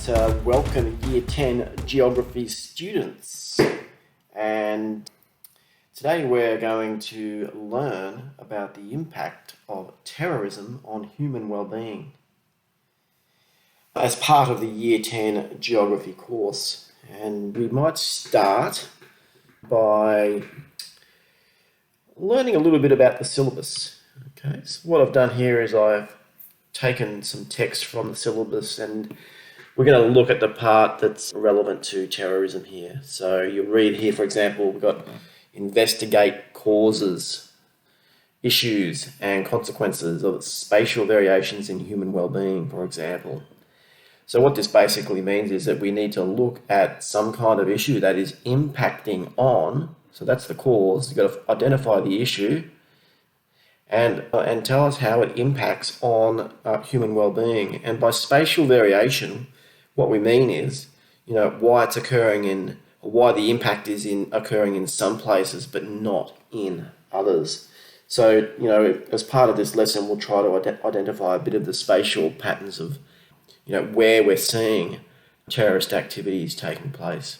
Welcome Year 10 Geography students. And today we're going to learn about the impact of terrorism on human well-being as part of the Year 10 Geography course. And we might start by learning a little bit about the syllabus. Okay, so what I've done here is I've taken some text from the syllabus and we're going to look at the part that's relevant to terrorism here. So you'll read here, for example, we've got investigate causes, issues and consequences of spatial variations in human well-being, for example. So what this basically means is that we need to look at some kind of issue that is impacting on, so that's the cause, you've got to identify the issue and tell us how it impacts on human well-being. And by spatial variation, what we mean is, why it's occurring in, or why the impact is occurring in some places but not in others. So, as part of this lesson, we'll try to identify a bit of the spatial patterns of, where we're seeing terrorist activities taking place.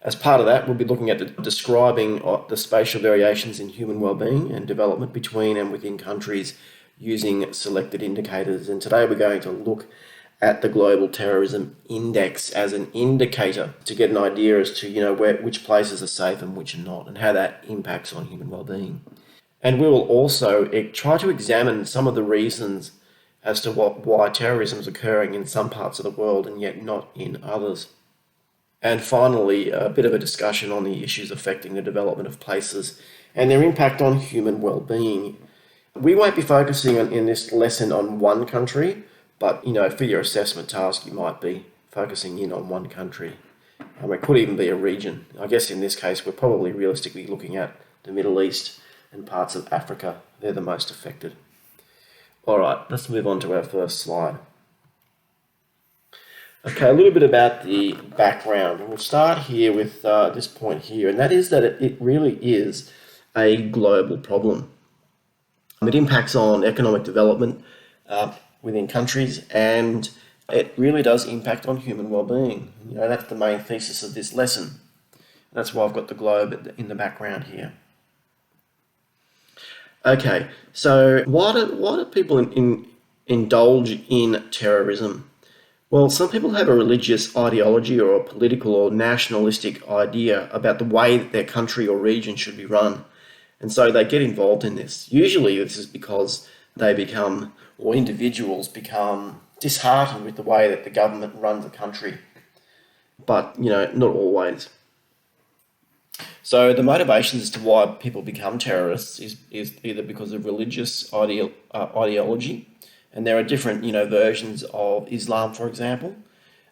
As part of that, we'll be looking at describing the spatial variations in human well-being and development between and within countries using selected indicators. And today we're going to look at the Global Terrorism Index as an indicator to get an idea as to which places are safe and which are not, and how that impacts on human well-being. And we will also try to examine some of the reasons as to why terrorism is occurring in some parts of the world and yet not in others. And finally, a bit of a discussion on the issues affecting the development of places and their impact on human well-being. We won't be focusing in this lesson on one country, but, for your assessment task, you might be focusing in on one country. It could even be a region. I guess in this case, we're probably realistically looking at the Middle East and parts of Africa. They're the most affected. All right, let's move on to our first slide. Okay, a little bit about the background. And we'll start here with this point here, and that is that it really is a global problem. It impacts on economic development within countries, and it really does impact on human well-being. That's the main thesis of this lesson. That's why I've got the globe in the background here. Okay, so why do people indulge in terrorism? Well, some people have a religious ideology or a political or nationalistic idea about the way that their country or region should be run, and so they get involved in this. Usually this is because they become, or individuals become, disheartened with the way that the government runs a country. But, not always. So the motivations as to why people become terrorists is either because of religious ideology, and there are different, versions of Islam, for example,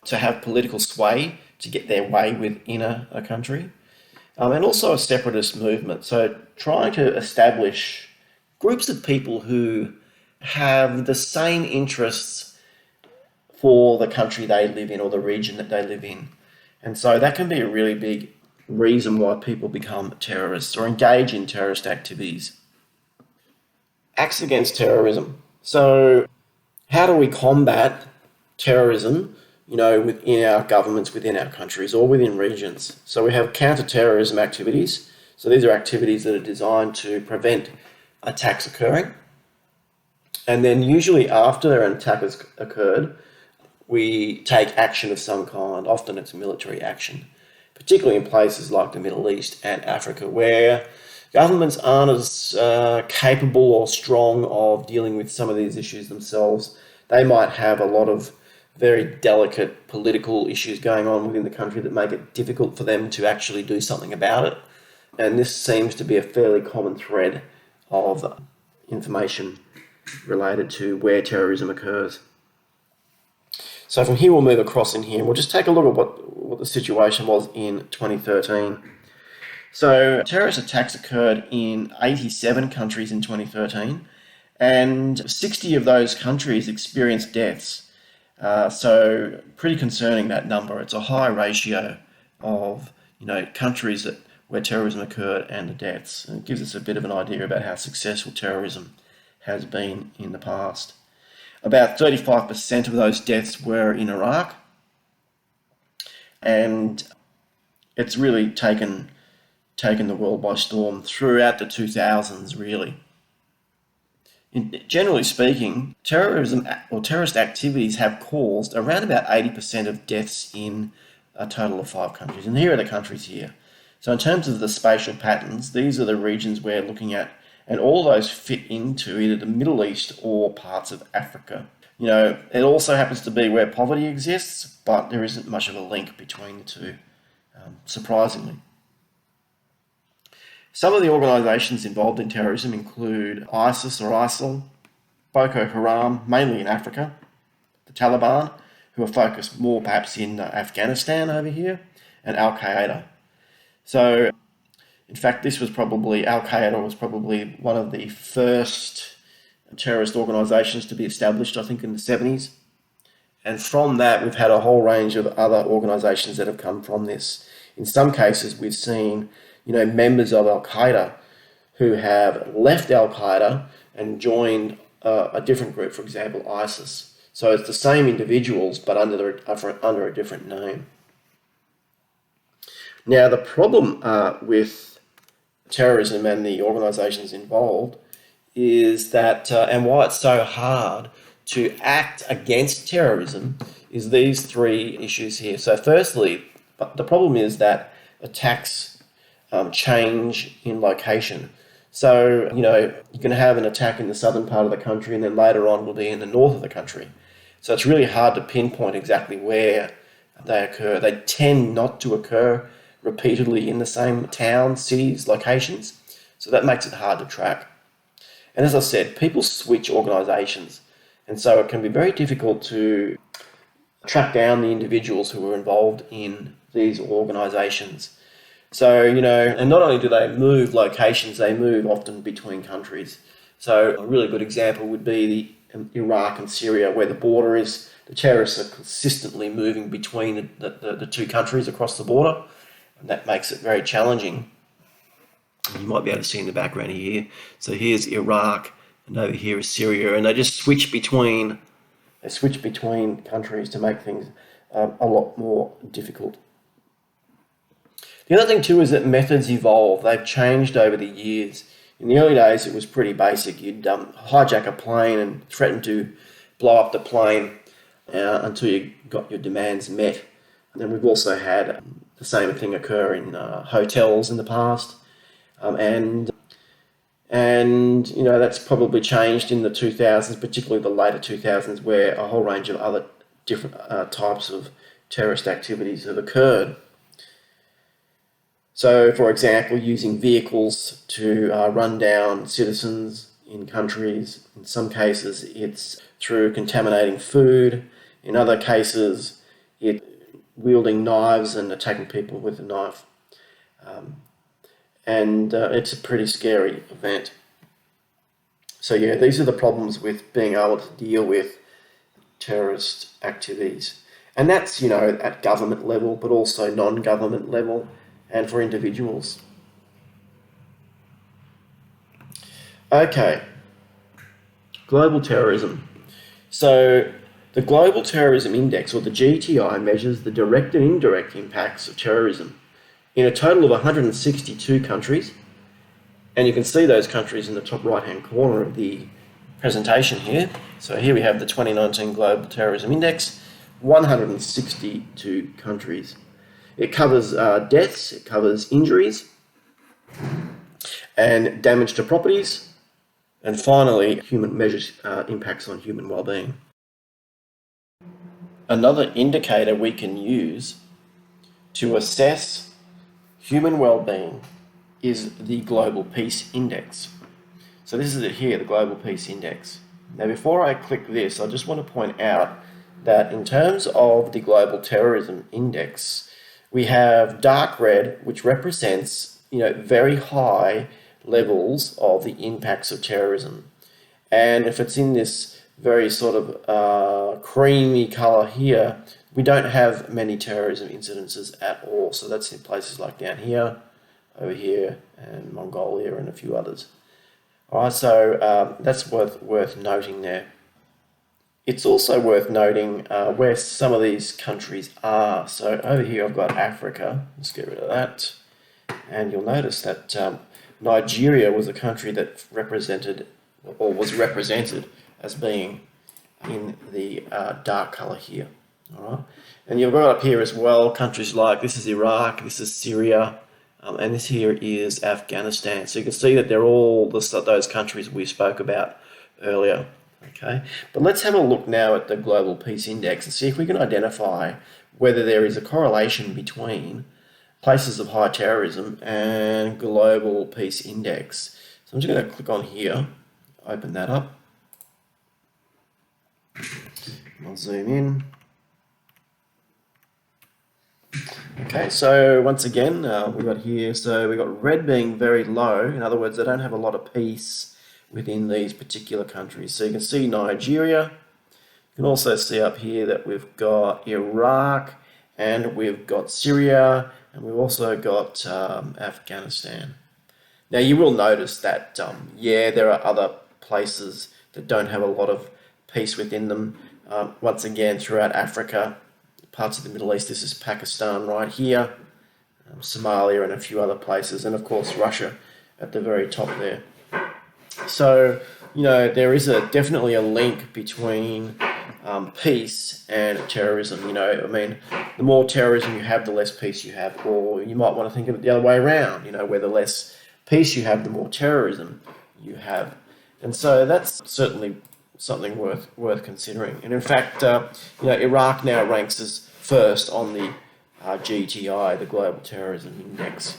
to have political sway, to get their way within a country, and also a separatist movement. So trying to establish groups of people who have the same interests for the country they live in or the region that they live in. And so that can be a really big reason why people become terrorists or engage in terrorist activities. Acts against terrorism. So how do we combat terrorism, within our governments, within our countries or within regions? So we have counter-terrorism activities. So these are activities that are designed to prevent attacks occurring. And then usually after an attack has occurred, we take action of some kind. Often it's military action, particularly in places like the Middle East and Africa, where governments aren't as capable or strong of dealing with some of these issues themselves. They might have a lot of very delicate political issues going on within the country that make it difficult for them to actually do something about it. And this seems to be a fairly common thread of information related to where terrorism occurs. So from here we'll move across in here and we'll just take a look at what the situation was in 2013. So terrorist attacks occurred in 87 countries in 2013, and 60 of those countries experienced deaths. So pretty concerning, that number. It's a high ratio of countries where terrorism occurred and the deaths. And it gives us a bit of an idea about how successful terrorism has been in the past. About 35% of those deaths were in Iraq, and it's really taken the world by storm throughout the 2000s, really. Generally speaking, terrorism or terrorist activities have caused around about 80% of deaths in a total of 5 countries. And here are the countries here. So in terms of the spatial patterns, these are the regions we're looking at, and all of those fit into either the Middle East or parts of Africa. It also happens to be where poverty exists, but there isn't much of a link between the two, surprisingly. Some of the organisations involved in terrorism include ISIS or ISIL, Boko Haram, mainly in Africa, the Taliban, who are focused more perhaps in Afghanistan over here, and Al-Qaeda. So, in fact, Al-Qaeda was probably one of the first terrorist organisations to be established, I think, in the 70s. And from that, we've had a whole range of other organisations that have come from this. In some cases, we've seen members of Al-Qaeda who have left Al-Qaeda and joined a different group, for example, ISIS. So it's the same individuals, but under a different name. Now, the problem with terrorism and the organisations involved is that, and why it's so hard to act against terrorism, is these 3 issues here. So firstly, the problem is that attacks change in location. So, you can have an attack in the southern part of the country and then later on will be in the north of the country. So it's really hard to pinpoint exactly where they occur. They tend not to occur repeatedly in the same towns, cities, locations. So that makes it hard to track. And as I said, people switch organisations. And so it can be very difficult to track down the individuals who are involved in these organisations. So, and not only do they move locations, they move often between countries. So a really good example would be Iraq and Syria, where the border is, the terrorists are consistently moving between the 2 countries across the border, and that makes it very challenging. You might be able to see in the background here. So here's Iraq, and over here is Syria, and they just switch between countries to make things a lot more difficult. The other thing too is that methods evolve. They've changed over the years. In the early days, it was pretty basic. You'd hijack a plane and threaten to blow up the plane until you got your demands met. And then we've also had the same thing occur in hotels in the past. And that's probably changed in the 2000s, particularly the later 2000s, where a whole range of other different types of terrorist activities have occurred. So, for example, using vehicles to run down citizens in countries. In some cases, it's through contaminating food. In other cases, it's wielding knives and attacking people with a knife. It's a pretty scary event. So yeah, these are the problems with being able to deal with terrorist activities. And that's, at government level, but also non-government level, and for individuals. Okay, global terrorism. So the Global Terrorism Index, or the GTI, measures the direct and indirect impacts of terrorism in a total of 162 countries. And you can see those countries in the top right-hand corner of the presentation here. So here we have the 2019 Global Terrorism Index, 162 countries. It covers deaths, it covers injuries, and damage to properties, and finally, human measures impacts on human well-being. Another indicator we can use to assess human well-being is the Global Peace Index. So this is it here, the Global Peace Index. Now before I click this, I just want to point out that in terms of the Global Terrorism Index, we have dark red, which represents, very high levels of the impacts of terrorism. And if it's in this very sort of creamy colour here, we don't have many terrorism incidences at all. So that's in places like down here, over here, and Mongolia, and a few others. All right, so that's worth noting there. It's also worth noting where some of these countries are. So over here I've got Africa. Let's get rid of that. And you'll notice that Nigeria was a country that represented, or was represented as being in the dark colour here. All right, and you've got up here as well countries like, this is Iraq, this is Syria, and this here is Afghanistan. So you can see that they're all those countries we spoke about earlier. Okay, but let's have a look now at the Global Peace Index and see if we can identify whether there is a correlation between places of high terrorism and Global Peace Index. So I'm just going to click on here, open that up. I'll zoom in. Okay, so once again, we've got here, so we've got red being very low. In other words, they don't have a lot of peace within these particular countries. So you can see Nigeria. You can also see up here that we've got Iraq, and we've got Syria, and we've also got Afghanistan. Now you will notice that, yeah, there are other places that don't have a lot of peace within them. Once again, throughout Africa, parts of the Middle East, this is Pakistan right here, Somalia and a few other places, and of course Russia at the very top there. So, you know, there is definitely a link between peace and terrorism. You know, I mean, the more terrorism you have, the less peace you have, or you might want to think of it the other way around, you know, where the less peace you have, the more terrorism you have. And so that's certainly something worth considering. And in fact, you know, Iraq now ranks as first on the GTI, the Global Terrorism Index.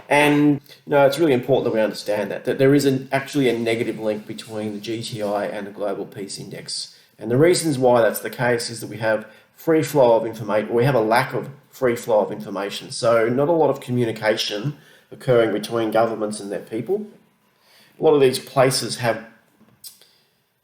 And you know, it's really important that we understand that there is actually a negative link between the GTI and the Global Peace Index. And the reasons why that's the case is that we have free flow of information, or we have a lack of free flow of information. So not a lot of communication occurring between governments and their people. A lot of these places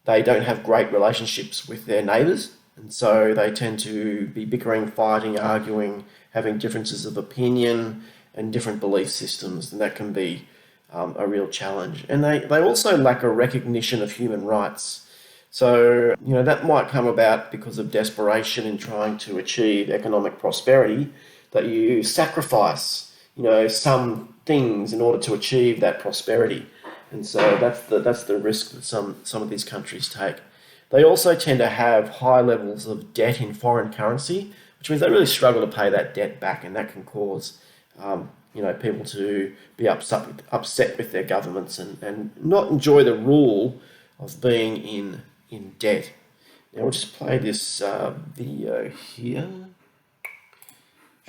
they don't have great relationships with their neighbours, and so they tend to be bickering, fighting, arguing, having differences of opinion and different belief systems, and that can be a real challenge. And they also lack a recognition of human rights. So, you know, that might come about because of desperation in trying to achieve economic prosperity, that you sacrifice, you know, some things in order to achieve that prosperity. And so that's the risk that some of these countries take. They also tend to have high levels of debt in foreign currency, which means they really struggle to pay that debt back, and that can cause you know, people to be upset with their governments and not enjoy the rule of being in debt. Now we'll just play this video here.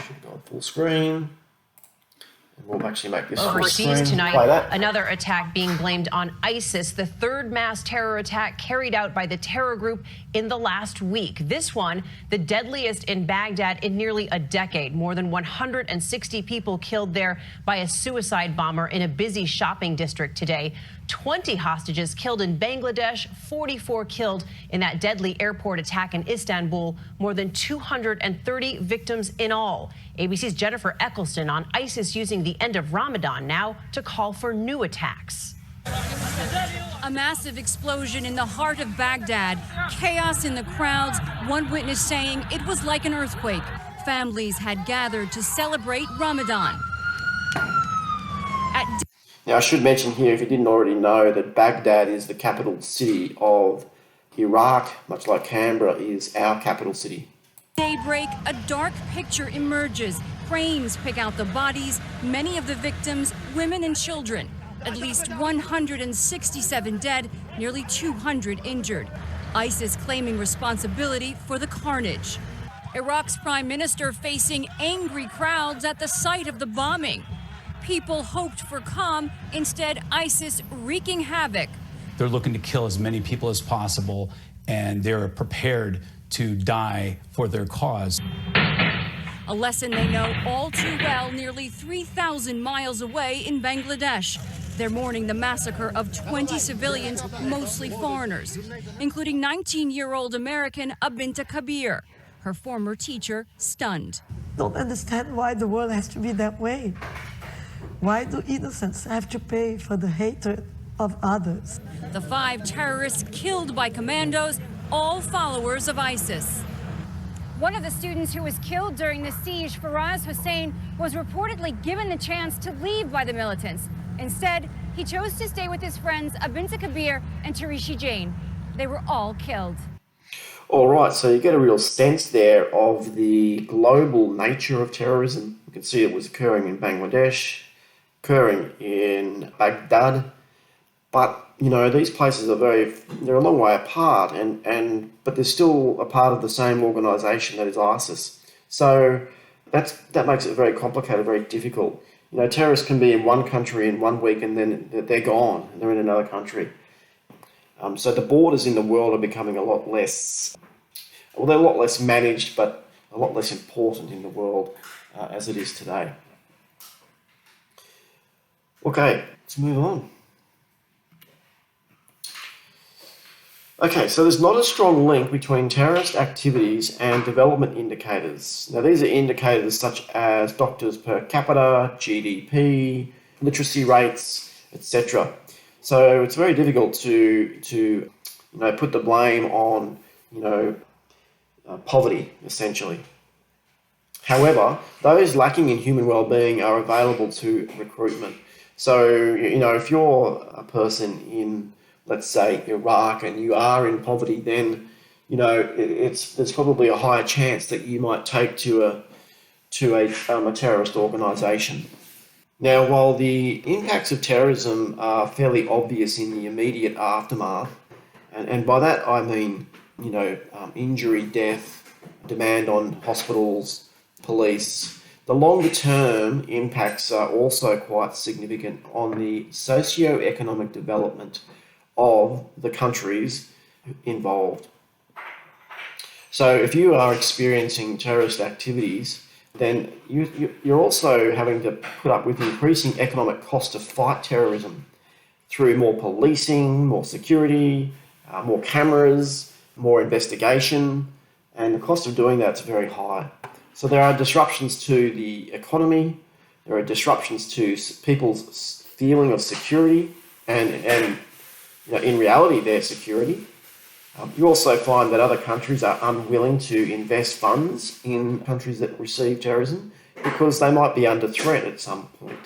Should go on full screen. And we'll actually make this overseas tonight. Another attack being blamed on ISIS, the third mass terror attack carried out by the terror group in the last week. This one, the deadliest in Baghdad in nearly a decade. More than 160 people killed there by a suicide bomber in a busy shopping district today. 20 hostages killed in Bangladesh, 44 killed in that deadly airport attack in Istanbul, more than 230 victims in all. ABC's Jennifer Eccleston on ISIS using the end of Ramadan now to call for new attacks. A massive explosion in the heart of Baghdad, chaos in the crowds, one witness saying it was like an earthquake. Families had gathered to celebrate Ramadan. Now, I should mention here, if you didn't already know, that Baghdad is the capital city of Iraq, much like Canberra is our capital city. Daybreak, a dark picture emerges. Frames pick out the bodies, many of the victims, women and children. At least 167 dead, nearly 200 injured. ISIS claiming responsibility for the carnage. Iraq's prime minister facing angry crowds at the site of the bombing. People hoped for calm, instead ISIS wreaking havoc. They're looking to kill as many people as possible, and they're prepared to die for their cause. A lesson they know all too well nearly 3,000 miles away in Bangladesh. They're mourning the massacre of 20 civilians, mostly foreigners, including 19-year-old American Abinta Kabir, her former teacher, stunned. Don't understand why the world has to be that way. Why do innocents have to pay for the hatred of others. The 5 terrorists killed by commandos, all followers of ISIS. One of the students who was killed during the siege, Faraz Hussein, was reportedly given the chance to leave by the militants. Instead, he chose to stay with his friends Abinta Kabir and Tarishi Jain. They were all killed. All right, so you get a real sense there of the global nature of terrorism. You can see it was occurring in Bangladesh, occurring in Baghdad, but these places they're a long way apart, but they're still a part of the same organisation that is ISIS. So that makes it very complicated, very difficult. Terrorists can be in one country in 1 week and then they're gone, and they're in another country. So the borders in the world are becoming they're a lot less managed, but a lot less important in the world as it is today. Okay, let's move on. Okay, so there's not a strong link between terrorist activities and development indicators. Now, these are indicators such as doctors per capita, GDP, literacy rates, etc. So it's very difficult to put the blame on poverty, essentially. However, those lacking in human well-being are available to recruitment. So if you're a person in, let's say, Iraq, and you are in poverty, then there's probably a higher chance that you might take to a terrorist organisation. Now, while the impacts of terrorism are fairly obvious in the immediate aftermath, and by that I mean injury, death, demand on hospitals, police, the longer term impacts are also quite significant on the socio-economic development of the countries involved. So if you are experiencing terrorist activities, then you're also having to put up with increasing economic cost to fight terrorism through more policing, more security, more cameras, more investigation, and the cost of doing that's very high. So there are disruptions to the economy, there are disruptions to people's feeling of security and in reality, their security. You also find that other countries are unwilling to invest funds in countries that receive terrorism because they might be under threat at some point.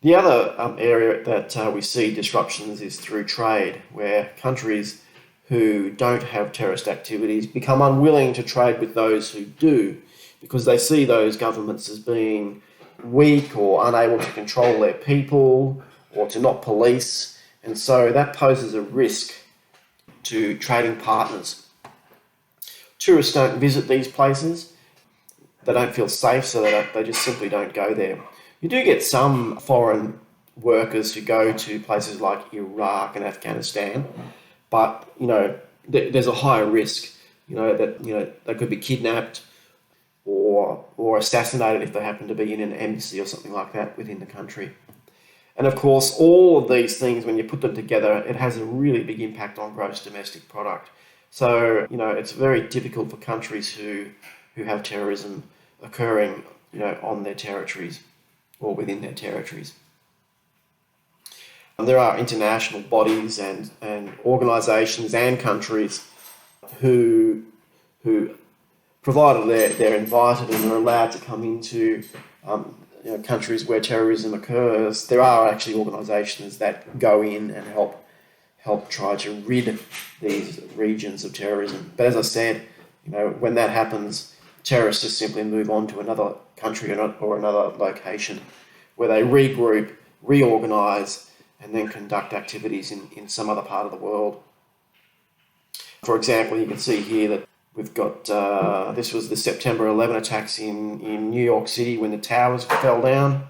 The other area that we see disruptions is through trade, where countries who don't have terrorist activities become unwilling to trade with those who do because they see those governments as being weak or unable to control their people or to not police. And so that poses a risk to trading partners. Tourists don't visit these places. They don't feel safe, so they just simply don't go there. You do get some foreign workers who go to places like Iraq and Afghanistan, but there's a higher risk, that they could be kidnapped or assassinated if they happen to be in an embassy or something like that within the country. And of course, all of these things, when you put them together, it has a really big impact on gross domestic product. So, it's very difficult for countries who have terrorism occurring, on their territories or within their territories. And there are international bodies and organisations and countries who provided they're invited and are allowed to come into countries where terrorism occurs, there are actually organisations that go in and help try to rid these regions of terrorism. But as I said, when that happens, terrorists just simply move on to another country or another location where they regroup, reorganise, and then conduct activities in some other part of the world. For example, you can see here that we've got, this was the September 11 attacks in New York City when the towers fell down.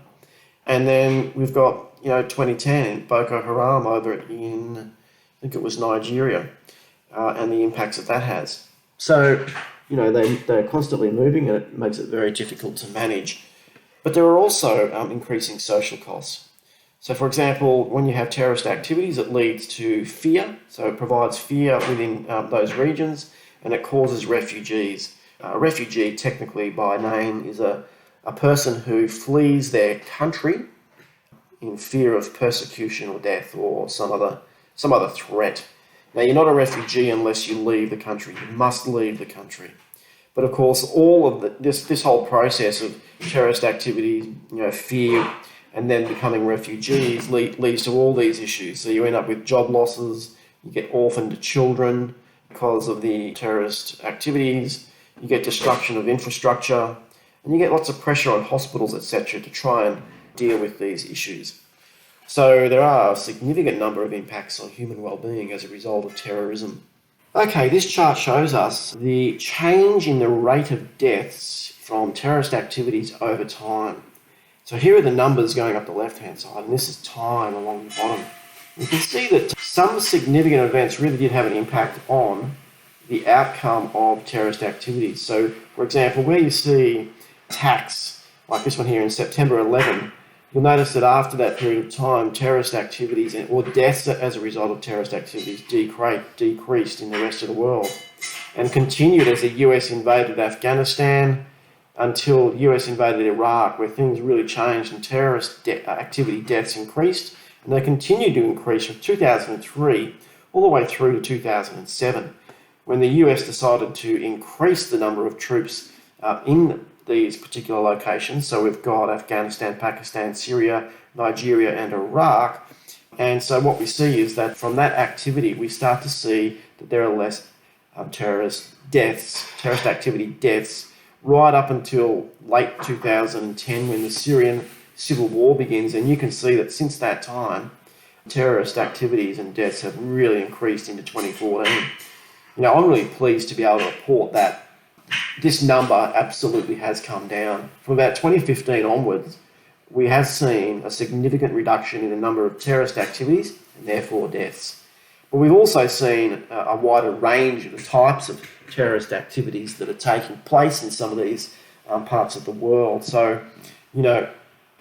And then we've got, 2010, Boko Haram over in, I think it was Nigeria, and the impacts that has. So, they're constantly moving and it makes it very difficult to manage. But there are also increasing social costs. So, for example, when you have terrorist activities, it leads to fear. So it provides fear within those regions, and it causes refugees. A refugee, technically by name, is a person who flees their country in fear of persecution or death or some other threat. Now, you're not a refugee unless you leave the country. You must leave the country. But of course, all of this whole process of terrorist activity, fear, and then becoming refugees leads to all these issues. So you end up with job losses, you get orphaned children because of the terrorist activities, you get destruction of infrastructure, and you get lots of pressure on hospitals, etc., to try and deal with these issues. So there are a significant number of impacts on human well-being as a result of terrorism. Okay, this chart shows us the change in the rate of deaths from terrorist activities over time. So here are the numbers going up the left-hand side, and this is time along the bottom. You can see that some significant events really did have an impact on the outcome of terrorist activities. So, for example, where you see attacks, like this one here in September 11, you'll notice that after that period of time, terrorist activities or deaths as a result of terrorist activities decreased in the rest of the world, and continued as the US invaded Afghanistan until US invaded Iraq, where things really changed and terrorist activity deaths increased, and they continued to increase from 2003 all the way through to 2007, when the US decided to increase the number of troops in these particular locations. So we've got Afghanistan, Pakistan, Syria, Nigeria, and Iraq. And so what we see is that from that activity, we start to see that there are less terrorist activity deaths, right up until late 2010 when the Syrian civil war begins. And you can see that since that time, terrorist activities and deaths have really increased into 2014. I'm really pleased to be able to report that this number absolutely has come down. From about 2015 onwards, we have seen a significant reduction in the number of terrorist activities and therefore deaths. But we've also seen a wider range of the types of terrorist activities that are taking place in some of these parts of the world. So,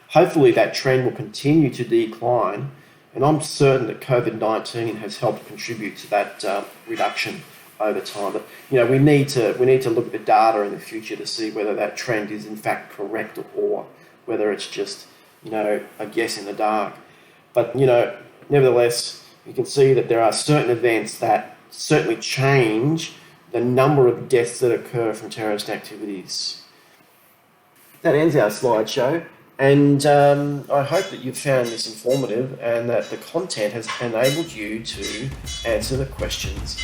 hopefully that trend will continue to decline, and I'm certain that COVID-19 has helped contribute to that reduction over time. But we need to look at the data in the future to see whether that trend is in fact correct or whether it's just a guess in the dark. But nevertheless, you can see that there are certain events that certainly change the number of deaths that occur from terrorist activities. That ends our slideshow, and I hope that you've found this informative and that the content has enabled you to answer the questions